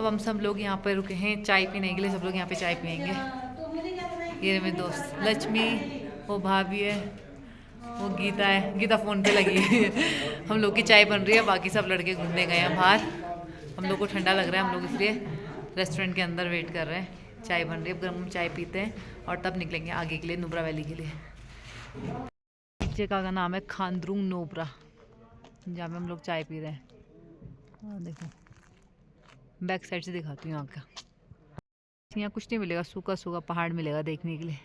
अब हम सब लोग यहाँ पर रुके हैं चाय पीने के लिए। सब लोग यहाँ पे चाय पियेंगे। ये मेरे दोस्त लक्ष्मी, वो भाभी है, वो गीता है। गीता फ़ोन पे लगी है। हम लोग की चाय बन रही है, बाकी सब लड़के घूमने गए हैं बाहर। हम लोग को ठंडा लग रहा है, हम लोग इसलिए रेस्टोरेंट के अंदर वेट कर रहे हैं। चाय बन रही है, गर्म चाय पीते हैं और तब निकलेंगे आगे के लिए, नुब्रा वैली के लिए। जगह का नाम है खांद्रुंग नोब्रा, जहाँ पे हम लोग चाय पी रहे हैं। देखो बैक साइड से दिखाती हूँ यहाँ का। यहाँ कुछ नहीं मिलेगा, सूखा सूखा पहाड़ मिलेगा देखने के लिए।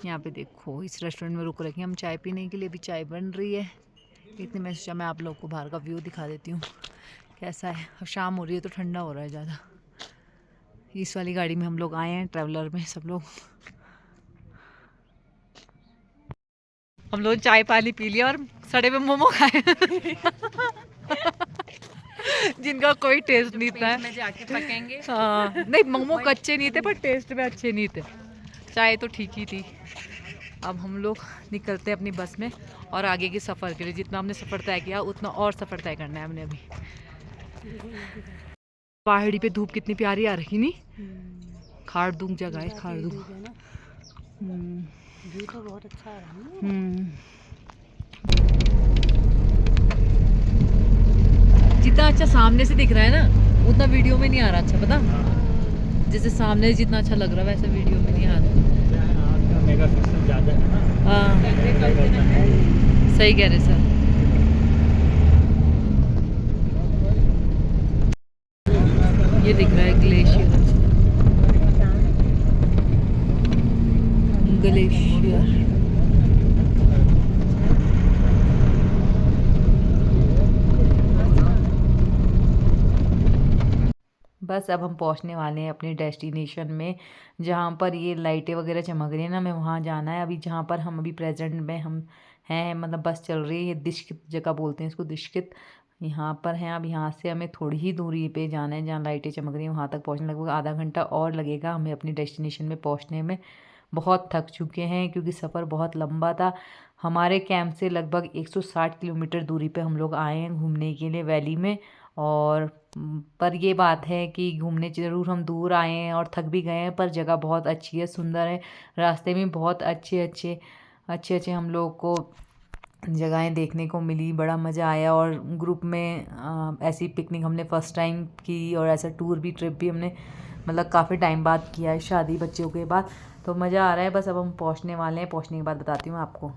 यहाँ पे देखो इस रेस्टोरेंट में रुक रखे हम चाय पीने के लिए। भी चाय बन रही है। इतने में सोचा मैं आप लोग को बाहर का व्यू दिखा देती हूँ कैसा है। अब शाम हो रही है तो ठंडा हो रहा है ज़्यादा। इस वाली गाड़ी में हम लोग आए हैं, ट्रैवलर में सब लोग। हम लोग चाय पानी पी लिया और सड़े में मोमो खाए जिनका कोई टेस्ट नहीं था। में जाके पकेंगे। हाँ नहीं, मोमो कच्चे नहीं थे पर टेस्ट में अच्छे नहीं थे। चाय तो ठीक ही थी। अब हम लोग निकलते हैं अपनी बस में और आगे के सफ़र के लिए। जितना हमने सफ़र तय किया उतना और सफ़र तय करना है हमने अभी। पहाड़ी पे धूप कितनी प्यारी आ रही नहीं। खारदुंग जगह है, खारदुंग। व्यू तो बहुत अच्छा आ रहा है। जितना अच्छा सामने से दिख रहा है ना, उतना वीडियो में नहीं आ रहा अच्छा, पता। जैसे सामने जितना अच्छा लग रहा है वैसे वीडियो में नहीं आ रहा। मेगापिक्सल ज़्यादा है ना। हाँ सही कह रहे सर। ये दिख रहा है ग्लेशियर, ग्लेशियर। बस अब हम पहुंचने वाले हैं अपने डेस्टिनेशन में, जहाँ पर ये लाइटें वगैरह चमक रही है ना, हमें वहाँ जाना है। अभी जहाँ पर हम अभी प्रेजेंट में हम हैं, मतलब बस चल रही है। ये दिशकित जगह बोलते हैं इसको, दिशकित। यहाँ पर हैं। अब यहाँ से हमें थोड़ी ही दूरी पे जाना है, जहाँ लाइटें चमक रही हैं वहाँ तक पहुँचने लगभग आधा घंटा और लगेगा हमें अपनी डेस्टिनेशन में पहुँचने में। बहुत थक चुके हैं क्योंकि सफ़र बहुत लंबा था। हमारे कैंप से लगभग 160 किलोमीटर दूरी पे हम लोग आए हैं घूमने के लिए वैली में। और पर ये बात है कि घूमने ज़रूर हम दूर आए हैं और थक भी गए हैं, पर जगह बहुत अच्छी है, सुंदर है। रास्ते में बहुत अच्छे अच्छे हम लोग को जगहें देखने को मिली। बड़ा मज़ा आया। और ग्रुप में ऐसी पिकनिक हमने फ़र्स्ट टाइम की, और ऐसा टूर भी, ट्रिप भी हमने मतलब काफ़ी टाइम बाद किया है, शादी बच्चों के बाद। तो मज़ा आ रहा है। बस अब हम पहुंचने वाले हैं, पहुंचने के बाद बताती हूँ आपको।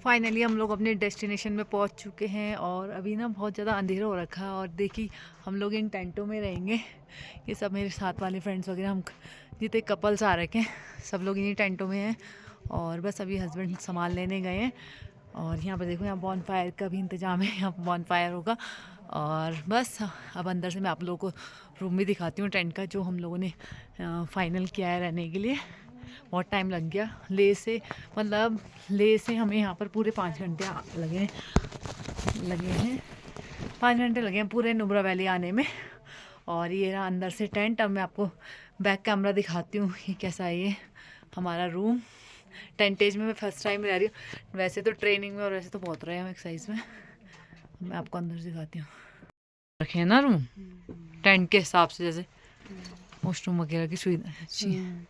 फाइनली हम लोग अपने डेस्टिनेशन में पहुंच चुके हैं और अभी ना बहुत ज़्यादा अंधेरा हो रखा है। और देखिए हम लोग इन टेंटों में रहेंगे। ये सब मेरे साथ वाले फ्रेंड्स वगैरह, हम जितने कपल्स आ रखे हैं सब लोग इन्हीं टेंटों में हैं। और बस अभी हस्बैंड सामान लेने गए हैं। और यहाँ पर देखो, यहाँ बॉन फायर का भी इंतज़ाम है, यहाँ बॉन फायर होगा। और बस अब अंदर से मैं आप लोगों को रूम भी दिखाती हूँ टेंट का, जो हम लोगों ने फ़ाइनल किया है रहने के लिए। बहुत टाइम लग गया ले से, मतलब ले से हमें यहाँ पर पूरे 5 घंटे लगे हैं 5 घंटे लगे हैं पूरे नुब्रा वैली आने में। और ये रहा अंदर से टेंट। अब मैं आपको बैक कैमरा दिखाती हूँ ये कैसा है। ये हमारा रूम टेंटेज में मैं फ़र्स्ट टाइम रह रही हूँ। वैसे तो ट्रेनिंग में और वैसे तो बहुत रहे हम एक्सरसाइज में। मैं आपको अंदर से दिखाती हूँ। रखे हैं ना रूम टेंट के हिसाब से, जैसे वॉशरूम वगैरह की सुविधा अच्छी है।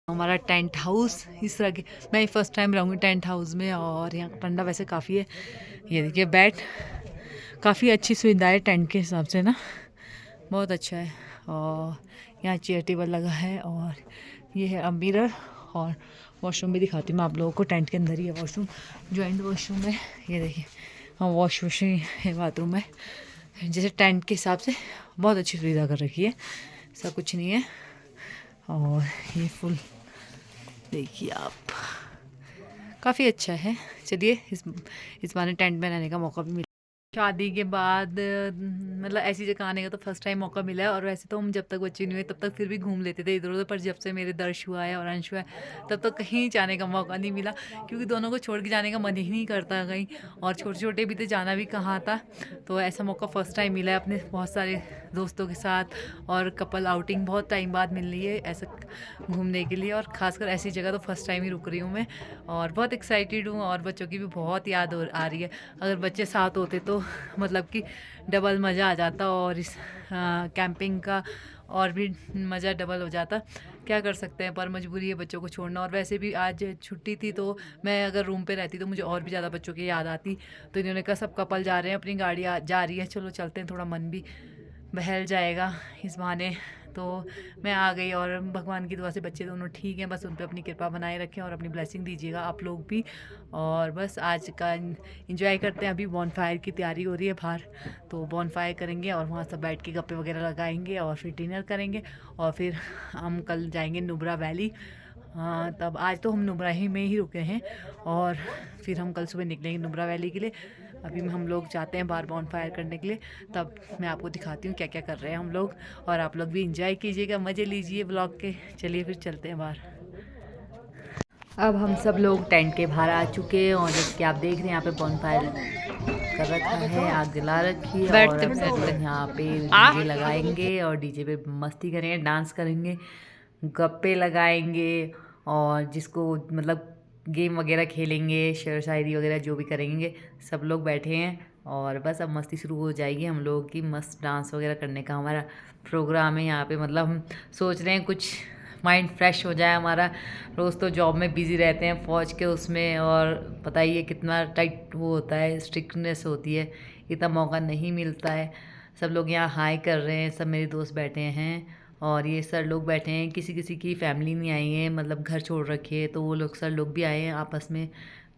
हमारा टेंट हाउस इस तरह के, मैं फर्स्ट टाइम रहूँगी टेंट हाउस में। और यहाँ ठंडा वैसे काफ़ी है। ये देखिए बेड, काफ़ी अच्छी सुविधा है टेंट के हिसाब से ना, बहुत अच्छा है। और यहाँ चेयर टेबल लगा है। और ये है अब मिरर। और वॉशरूम भी दिखाती हूँ मैं आप लोगों को। टेंट के अंदर ही है वॉशरूम, जॉइंट वॉशरूम है। ये देखिए, हाँ वॉश वॉशिंग है, बाथरूम है। जैसे टेंट के हिसाब से बहुत अच्छी सुविधा कर रखी है, ऐसा कुछ नहीं है। और ये फुल देखिए आप, काफ़ी अच्छा है। चलिए इस बार टेंट में रहने का मौका भी मिला शादी के बाद। मतलब ऐसी जगह आने का तो फर्स्ट टाइम मौका मिला है। और वैसे तो हम जब तक बच्चे नहीं हुए तब तक फिर भी घूम लेते थे इधर उधर, पर जब से मेरे दर्श हुआ है और अंश हुआ है तब तक कहीं जाने का मौका नहीं मिला, क्योंकि दोनों को छोड़ के जाने का मन ही नहीं करता कहीं। और छोटे छोटे भी थे, जाना भी कहाँ था। तो ऐसा मौका फ़र्स्ट टाइम मिला है अपने बहुत सारे दोस्तों के साथ। और कपल आउटिंग बहुत टाइम बाद मिल रही है ऐसा घूमने के लिए। और ख़ासकर ऐसी जगह तो फर्स्ट टाइम ही रुक रही हूँ मैं, और बहुत एक्साइटेड हूँ। और बच्चों की भी बहुत याद आ रही है। अगर बच्चे साथ होते तो मतलब कि डबल मज़ा आ जाता और इस कैंपिंग का और भी मज़ा डबल हो जाता। क्या कर सकते हैं, पर मजबूरी है बच्चों को छोड़ना। और वैसे भी आज छुट्टी थी तो मैं अगर रूम पे रहती तो मुझे और भी ज़्यादा बच्चों की याद आती। तो इन्होंने कहा सब कपल जा रहे हैं, अपनी गाड़ी जा रही है, चलो चलते हैं, थोड़ा मन भी बहल जाएगा इस बहाने। तो मैं आ गई और भगवान की दुआ से बच्चे दोनों ठीक हैं, बस उन पे अपनी कृपा बनाए रखें और अपनी ब्लेसिंग दीजिएगा आप लोग भी। और बस आज का इंजॉय करते हैं। अभी बॉनफायर की तैयारी हो रही है बाहर, तो बॉनफायर करेंगे और वहाँ सब बैठ के गप्पे वगैरह लगाएंगे और फिर डिनर करेंगे और फिर हम कल जाएंगे नुब्रा वैली। हाँ, तब आज तो हम नुब्रा ही में ही रुके हैं और फिर हम कल सुबह निकलेंगे नुब्रा वैली के लिए। अभी हम लोग जाते हैं बाहर बॉनफायर करने के लिए, तब मैं आपको दिखाती हूँ क्या क्या कर रहे हैं हम लोग। और आप लोग भी इंजॉय कीजिएगा, मज़े लीजिए ब्लॉग के। चलिए फिर चलते हैं बाहर। अब हम सब लोग टेंट के बाहर आ चुके हैं और जैसे कि आप देख रहे हैं यहाँ पे बॉनफायर कर रखा है, आग जला रखी है और अब सब लोग यहाँ पे डीजे लगाएंगे और डीजे पे मस्ती करेंगे, डांस करेंगे, गप्पे लगाएंगे और जिसको मतलब गेम वगैरह खेलेंगे, शेर शायरी वगैरह जो भी करेंगे। सब लोग बैठे हैं और बस अब मस्ती शुरू हो जाएगी हम लोगों की। मस्त डांस वगैरह करने का हमारा प्रोग्राम है यहाँ पे। मतलब हम सोच रहे हैं कुछ माइंड फ्रेश हो जाए हमारा। रोज़ तो जॉब में बिज़ी रहते हैं फ़ौज के उसमें, और पता ही है कितना टाइट वो होता है, स्ट्रिक्टनेस होती है, इतना मौका नहीं मिलता है। सब लोग यहाँ हाई कर रहे हैं, सब मेरे दोस्त बैठे हैं और ये सर लोग बैठे हैं। किसी किसी की फैमिली नहीं आई है, मतलब घर छोड़ रखे है, तो वो लोग सर लोग भी आए हैं आपस में,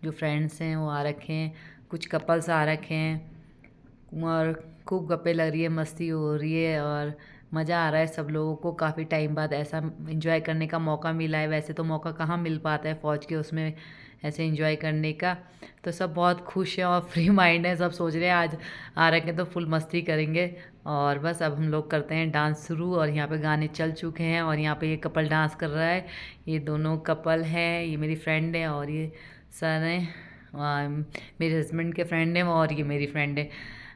जो फ्रेंड्स हैं वो आ रखे हैं, कुछ कपल्स आ रखे हैं और खूब गप्पे लग रही है, मस्ती हो रही है और मज़ा आ रहा है सब लोगों को। काफ़ी टाइम बाद ऐसा एंजॉय करने का मौका मिला है। वैसे तो मौका कहाँ मिल पाता है फ़ौज के उसमें ऐसे एंजॉय करने का। तो सब बहुत खुश हैं और फ्री माइंड है, सब सोच रहे हैं आज आ रखे हैं तो फुल मस्ती करेंगे। और बस अब हम लोग करते हैं डांस शुरू और यहाँ पे गाने चल चुके हैं और यहाँ पे ये कपल डांस कर रहा है। ये दोनों कपल हैं, ये मेरी फ्रेंड है और ये सर हैं, मेरे हस्बैंड के फ्रेंड हैं और ये मेरी फ्रेंड है।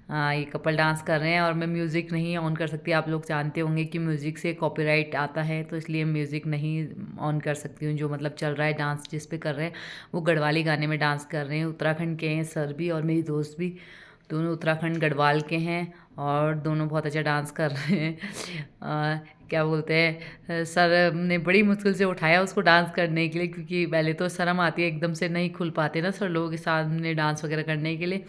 ये कपल डांस कर रहे हैं और मैं म्यूज़िक नहीं ऑन कर सकती। आप लोग जानते होंगे कि म्यूज़िक से कॉपीराइट आता है, तो इसलिए म्यूज़िक नहीं ऑन कर सकती हूँ। जो मतलब चल रहा है डांस जिस पे कर रहे हैं वो गढ़वाली गाने में डांस कर रहे हैं। उत्तराखंड के हैं सर भी और मेरी दोस्त भी, दोनों उत्तराखंड गढ़वाल के हैं और दोनों बहुत अच्छा डांस कर रहे हैं। क्या बोलते हैं, सर ने बड़ी मुश्किल से उठाया उसको डांस करने के लिए, क्योंकि पहले तो शर्म आती है, एकदम से नहीं खुल पाते ना सर लोगों के सामने डांस वगैरह करने के लिए।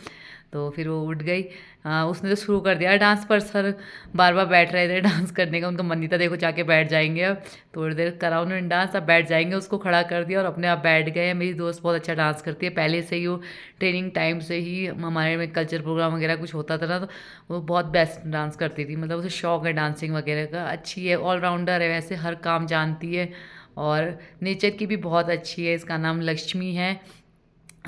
तो फिर वो उठ गई, उसने तो शुरू कर दिया डांस, पर सर बार बार बैठ रहे थे डांस करने का, उनका मन नहीं था। देखो जाके बैठ जाएंगे, अब थोड़ी देर करा उन्होंने डांस, अब बैठ जाएंगे। उसको खड़ा कर दिया और अपने आप बैठ गए। मेरी दोस्त बहुत अच्छा डांस करती है, पहले से ही वो ट्रेनिंग टाइम से ही हमारे में कल्चर प्रोग्राम वगैरह कुछ होता था ना, तो वो बहुत बेस्ट डांस करती थी। मतलब उसे शौक है डांसिंग वगैरह का, अच्छी है, ऑलराउंडर है, वैसे हर काम जानती है और नेचर की भी बहुत अच्छी है। इसका नाम लक्ष्मी है,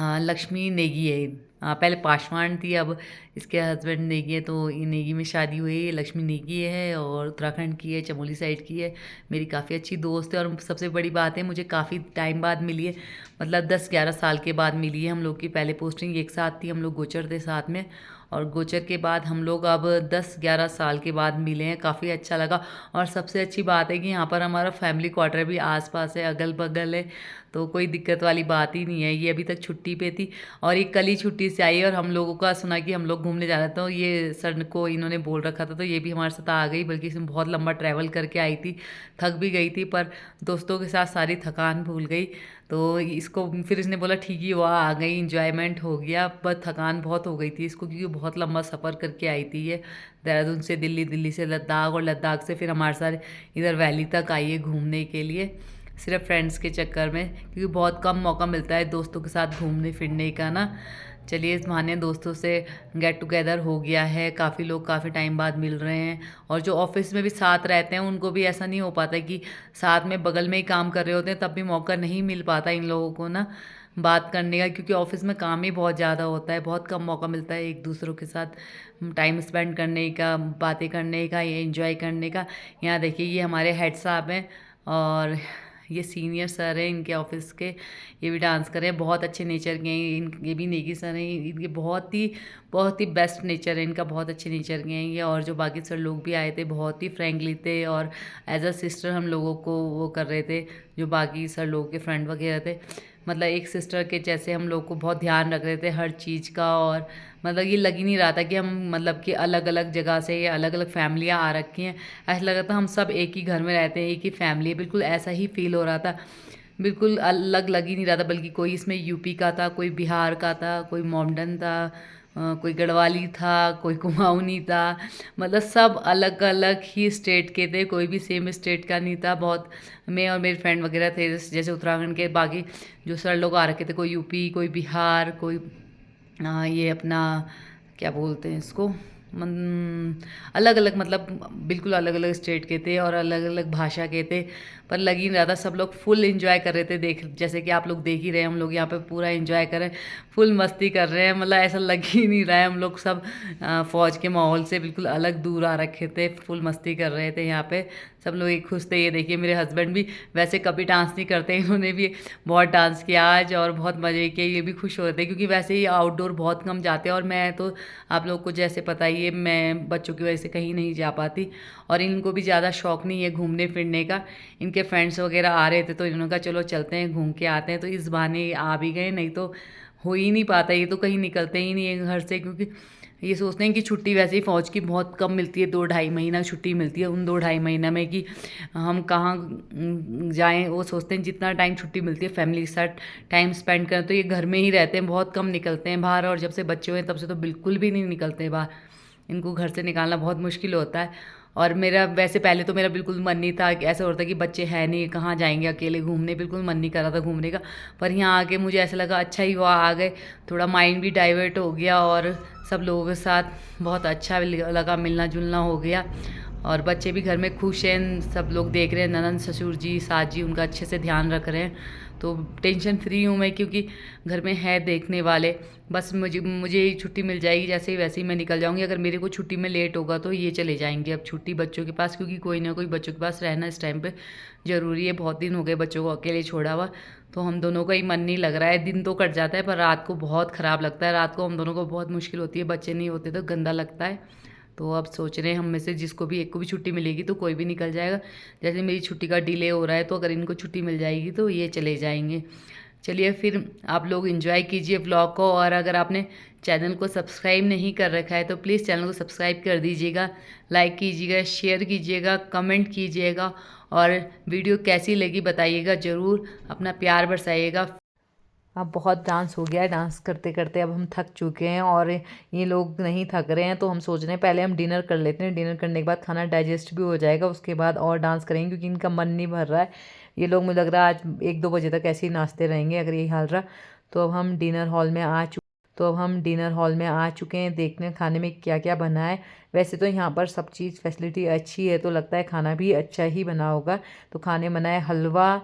लक्ष्मी नेगी है। पहले पासवान थी, अब इसके हस्बैंड नेगी है, तो ये नेगी में शादी हुई है। लक्ष्मी नेगी है और उत्तराखंड की है, चमोली साइड की है। मेरी काफ़ी अच्छी दोस्त है और सबसे बड़ी बात है मुझे काफ़ी टाइम बाद मिली है, मतलब 10-11 साल के बाद मिली है। हम लोग की पहले पोस्टिंग एक साथ थी, हम लोग गोचर थे साथ में, और गोचर के बाद हम लोग अब 10-11 साल के बाद मिले हैं। काफ़ी अच्छा लगा और सबसे अच्छी बात है कि यहाँ पर हमारा फैमिली क्वार्टर भी आसपास है, अगल बगल है, तो कोई दिक्कत वाली बात ही नहीं है। ये अभी तक छुट्टी पे थी और ये कल ही छुट्टी से आई है और हम लोगों का सुना कि हम लोग घूमने जा रहे थे, तो ये सर को इन्होंने बोल रखा था, तो ये भी हमारे साथ आ गई। बल्कि इसमें बहुत लंबा ट्रैवल करके आई थी, थक भी गई थी, पर दोस्तों के साथ सारी थकान भूल गई। तो इसको फिर इसने बोला ठीक ही हुआ, आ गई, इंजॉयमेंट हो गया, पर थकान बहुत हो गई थी इसको, क्योंकि बहुत लंबा सफ़र करके आई थी ये, देहरादून से दिल्ली, दिल्ली से लद्दाख और लद्दाख से फिर हमारे साथ इधर वैली तक आई है घूमने के लिए, सिर्फ फ्रेंड्स के चक्कर में, क्योंकि बहुत कम मौका मिलता है दोस्तों के साथ घूमने फिरने का ना। चलिए इस बहाने दोस्तों से गेट टुगेदर हो गया है, काफ़ी लोग काफ़ी टाइम बाद मिल रहे हैं। और जो ऑफिस में भी साथ रहते हैं उनको भी ऐसा नहीं हो पाता कि साथ में बगल में ही काम कर रहे होते हैं, तब भी मौका नहीं मिल पाता इन लोगों को ना बात करने का, क्योंकि ऑफिस में काम ही बहुत ज़्यादा होता है, बहुत कम मौका मिलता है एक दूसरों के साथ टाइम स्पेंड करने का, बातें करने का, ये एंजॉय करने का। यहाँ देखिए ये हमारे हेड साहब हैं और ये सीनियर सर हैं इनके ऑफिस के, ये भी डांस कर रहे हैं, बहुत अच्छे नेचर के हैं। ये भी नेगी सर हैं, इनके बहुत ही बेस्ट नेचर है इनका, बहुत अच्छे नेचर के हैं ये। और जो बाकी सर लोग भी आए थे बहुत ही फ्रेंकली थे और एज अ सिस्टर हम लोगों को वो कर रहे थे, जो बाकी सर लोगों के फ्रेंड वगैरह थे। मतलब एक सिस्टर के जैसे हम लोग को बहुत ध्यान रख रहे थे हर चीज़ का। और मतलब ये लग ही नहीं रहा था कि हम मतलब कि अलग अलग जगह से या अलग अलग फैमिलियाँ आ रखी हैं। ऐसा लग रहा था हम सब एक ही घर में रहते हैं, एक ही फैमिली है, बिल्कुल ऐसा ही फील हो रहा था। बिल्कुल अलग लग ही नहीं रहा था, बल्कि कोई इसमें यूपी का था, कोई बिहार का था, कोई मोमडन था, कोई गढ़वाली था, कोई कुमाऊनी था। मतलब सब अलग अलग ही स्टेट के थे, कोई भी सेम स्टेट का नहीं था। बहुत मैं और मेरे फ्रेंड वगैरह थे जैसे उत्तराखंड के, बाकी जो सर लोग आ रखे थे कोई यूपी, कोई बिहार, कोई ये अपना क्या बोलते हैं इसको, अलग अलग, मतलब बिल्कुल अलग अलग स्टेट के थे और अलग अलग भाषा के थे। पर लग ही नहीं रहा था, सब लोग फुल एंजॉय कर रहे थे। देख जैसे कि आप लोग देख ही रहे हैं, हम लोग यहाँ पे पूरा एंजॉय कर रहे हैं, फुल मस्ती कर रहे हैं। मतलब ऐसा लग ही नहीं रहा है हम लोग सब फ़ौज के माहौल से बिल्कुल अलग दूर आ रखे थे, फुल मस्ती कर रहे थे यहाँ पे। सब लोग एक खुश थे। ये देखिए मेरे हस्बैंड भी वैसे कभी डांस नहीं करते, इन्होंने भी बहुत डांस किया आज और बहुत मज़े किए। ये भी खुश हो रहे थे क्योंकि वैसे ही आउटडोर बहुत कम जाते हैं और मैं तो आप लोग को जैसे पता ही है मैं बच्चों की वजह से कहीं नहीं जा पाती और इनको भी ज़्यादा शौक़ नहीं है घूमने फिरने का। इनके फ्रेंड्स वगैरह आ रहे थे तो इन्होंने कहा चलो चलते हैं घूम के आते हैं, तो इस बहाने आ भी गए, नहीं तो हो ही नहीं पाता। ये तो कहीं निकलते ही नहीं है घर से, क्योंकि ये सोचते हैं कि छुट्टी वैसे ही फ़ौज की बहुत कम मिलती है, 2-2.5 महीना छुट्टी मिलती है। उन 2-2.5 महीना में कि हम कहाँ जाएं, वो सोचते हैं जितना टाइम छुट्टी मिलती है फैमिली के साथ टाइम स्पेंड करें। तो ये घर में ही रहते हैं, बहुत कम निकलते हैं बाहर, और जब से बच्चे हुए तब से तो बिल्कुल भी नहीं निकलते बाहर। इनको घर से निकालना बहुत मुश्किल होता है। और मेरा वैसे पहले तो मेरा बिल्कुल मन नहीं था, ऐसा होता कि बच्चे हैं नहीं, कहाँ जाएंगे अकेले घूमने, बिल्कुल मन नहीं कर रहा था घूमने का। पर यहाँ आके मुझे ऐसा लगा अच्छा ही हुआ आ गए, थोड़ा माइंड भी डाइवर्ट हो गया और सब लोगों के साथ बहुत अच्छा लगा, मिलना जुलना हो गया। और बच्चे भी घर में खुश हैं, सब लोग देख रहे हैं, ननंद ससुर जी सास जी उनका अच्छे से ध्यान रख रहे हैं। तो टेंशन फ्री हूँ मैं, क्योंकि घर में है देखने वाले। बस मुझे ही छुट्टी मिल जाएगी जैसे ही, वैसे ही मैं निकल जाऊँगी। अगर मेरे को छुट्टी में लेट होगा तो ये चले जाएंगे अब छुट्टी बच्चों के पास, क्योंकि कोई ना कोई बच्चों के पास रहना इस टाइम पे ज़रूरी है। बहुत दिन हो गए बच्चों को अकेले छोड़ा हुआ, तो हम दोनों का ही मन नहीं लग रहा है। दिन तो कट जाता है पर रात को बहुत ख़राब लगता है, रात को हम दोनों को बहुत मुश्किल होती है, बच्चे नहीं होते तो गंदा लगता है। तो अब सोच रहे हैं हम में से जिसको भी एक को भी छुट्टी मिलेगी तो कोई भी निकल जाएगा। जैसे मेरी छुट्टी का डिले हो रहा है तो अगर इनको छुट्टी मिल जाएगी तो ये चले जाएंगे। चलिए फिर आप लोग एंजॉय कीजिए व्लॉग को, और अगर आपने चैनल को सब्सक्राइब नहीं कर रखा है तो प्लीज़ चैनल को सब्सक्राइब कर दीजिएगा, लाइक कीजिएगा, शेयर कीजिएगा, कमेंट कीजिएगा, और वीडियो कैसी लगी बताइएगा, ज़रूर अपना प्यार बरसाइएगा। अब बहुत डांस हो गया है, डांस करते करते अब हम थक चुके हैं और ये लोग नहीं थक रहे हैं, तो हम सोच रहे हैं पहले हम डिनर कर लेते हैं। डिनर करने के बाद खाना डाइजेस्ट भी हो जाएगा, उसके बाद और डांस करेंगे, क्योंकि इनका मन नहीं भर रहा है। ये लोग मुझे लग रहा है आज 1-2 बजे तक ऐसे ही नाचते रहेंगे अगर यही हाल रहा। तो अब हम डिनर हॉल में आ चुके हैं, देखने खाने में क्या क्या बना है। वैसे तो यहाँ पर सब चीज़ फैसिलिटी अच्छी है, तो लगता है खाना भी अच्छा ही बना होगा। तो खाने बना है हलवा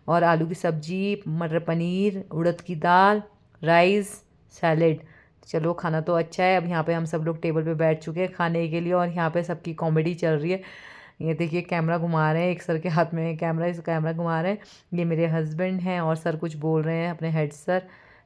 और आलू की सब्जी, मटर पनीर, उड़द की दाल, राइस, सैलेड। चलो खाना तो अच्छा है। अब यहाँ पे हम सब लोग टेबल पे बैठ चुके हैं खाने के लिए, और यहाँ पे सबकी कॉमेडी चल रही है। ये देखिए कैमरा घुमा रहे हैं, एक सर के हाथ में कैमरा, इस कैमरा घुमा रहे हैं। ये मेरे हस्बैंड हैं और सर कुछ बोल रहे हैं अपने हेड सर।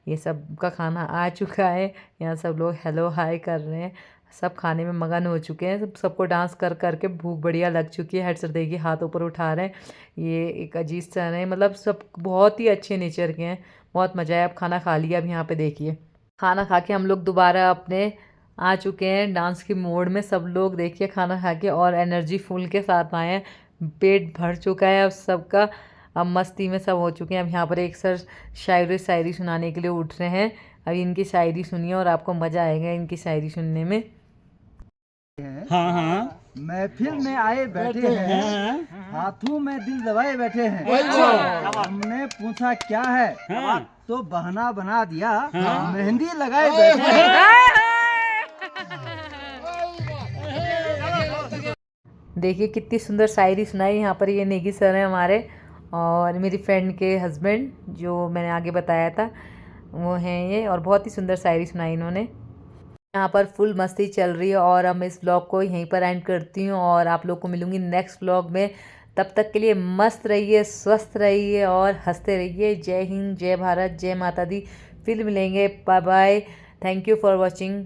ये सब का खाना आ चुका है, यहाँ सब लोग हेलो हाय कर रहे हैं, सब खाने में मगन हो चुके हैं। सबको डांस कर करके भूख बढ़िया लग चुकी है। हेड सर देखिए हाथ ऊपर उठा रहे हैं। ये एक अजीत सर हैं, मतलब सब बहुत ही अच्छे नेचर के हैं, बहुत मज़ा आया। अब खाना खा लिया, अब यहाँ पे देखिए खाना खा के हम लोग दोबारा अपने आ चुके हैं डांस के मोड में। सब लोग देखिए खाना खा के और एनर्जी फुल के साथ आए हैं, पेट भर चुका है अब सबका, अब मस्ती में सब हो चुके हैं। अब यहाँ पर एक सर शायरी सुनाने के लिए उठ रहे हैं। अब इनकी शायरी सुनिए और आपको मज़ा आएगा इनकी शायरी सुनने में। हाँ हाँ महफिल में आए बैठे हैं, हाथों में दिल दबाए बैठे हैं। हमने पूछा क्या है, तो बहाना बना दिया, मेहंदी लगाए बैठे हैं। देखिए कितनी सुंदर शायरी सुनाई। यहाँ पर ये नेगी सर हैं हमारे, और मेरी फ्रेंड के हस्बैंड जो मैंने आगे बताया था वो हैं ये, और बहुत ही सुंदर शायरी सुनाई इन्होंने। यहाँ पर फुल मस्ती चल रही है, और अब मैं इस व्लॉग को यहीं पर एंड करती हूँ और आप लोग को मिलूँगी नेक्स्ट व्लॉग में। तब तक के लिए मस्त रहिए, स्वस्थ रहिए और हंसते रहिए। जय हिंद, जय भारत, जय माता दी। फिर मिलेंगे, bye bye. Thank you for watching.